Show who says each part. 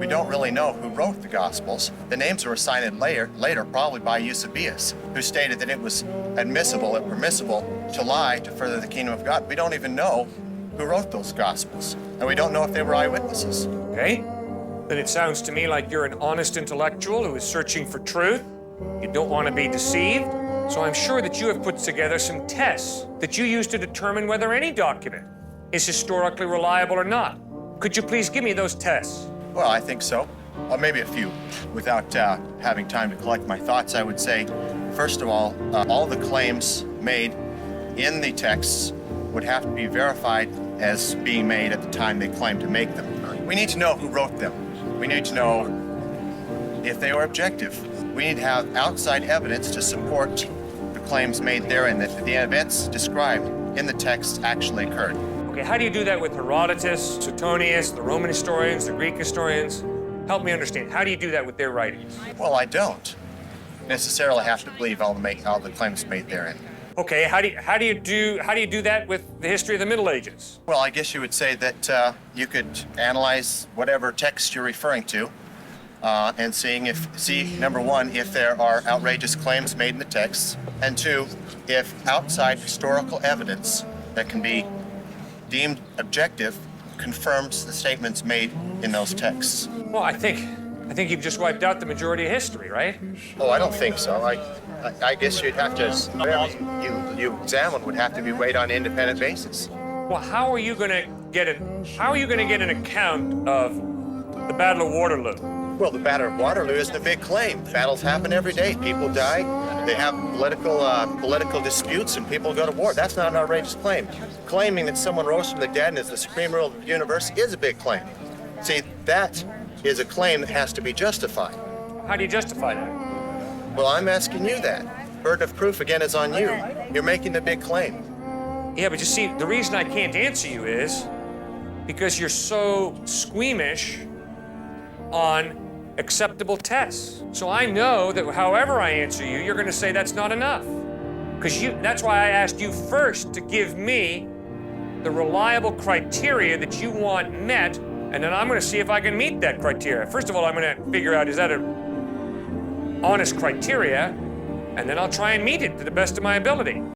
Speaker 1: We don't really know who wrote the Gospels. The names were assigned later probably by Eusebius, who stated that it was admissible and permissible to lie to further the kingdom of God. We don't even know who wrote those Gospels, and we don't know if they were eyewitnesses.
Speaker 2: Okay, then it sounds to me like you're an honest intellectual who is searching for truth. You don't want to be deceived. So I'm sure that you have put together some tests that you use to determine whether any document is historically reliable or not. Could you please give me those tests?
Speaker 1: Well, I think so. Or maybe a few. Without having time to collect my thoughts, I would say, first of all the claims made in the texts would have to be verified as being made at the time they claimed to make them. We need to know who wrote them. We need to know if they were objective. We need to have outside evidence to support the claims made therein, that the events described in the text actually occurred.
Speaker 2: Okay, how do you do that with Herodotus, Suetonius, the Roman historians, the Greek historians? Help me understand. How do you do that with their writings?
Speaker 1: Well, I don't necessarily have to believe all the claims made therein.
Speaker 2: Okay, how do you do that with the history of the Middle Ages?
Speaker 1: Well, I guess you would say that you could analyze whatever text you're referring to and see, number one, if there are outrageous claims made in the texts, and two, if outside historical evidence that can be deemed objective confirms the statements made in those texts.
Speaker 2: Well, I think you've just wiped out the majority of history, right?
Speaker 1: Oh, I don't think so. I guess you'd have to, you examine would have to be weighed on an independent basis.
Speaker 2: Well, how are you going to get an account of the Battle of Waterloo?
Speaker 1: Well, the Battle of Waterloo isn't a big claim. Battles happen every day. People die. They have political disputes, and people go to war. That's not an outrageous claim. Claiming that someone rose from the dead and is the supreme ruler of the universe is a big claim. See, that is a claim that has to be justified.
Speaker 2: How do you justify that?
Speaker 1: Well, I'm asking you that. Burden of proof, again, is on you. You're making the big claim.
Speaker 2: Yeah, but you see, the reason I can't answer you is because you're so squeamish on acceptable tests. So I know that however I answer you, you're going to say that's not enough. That's why I asked you first to give me the reliable criteria that you want met, and then I'm going to see if I can meet that criteria. First of all, I'm going to figure out, is that an honest criteria? And then I'll try and meet it to the best of my ability.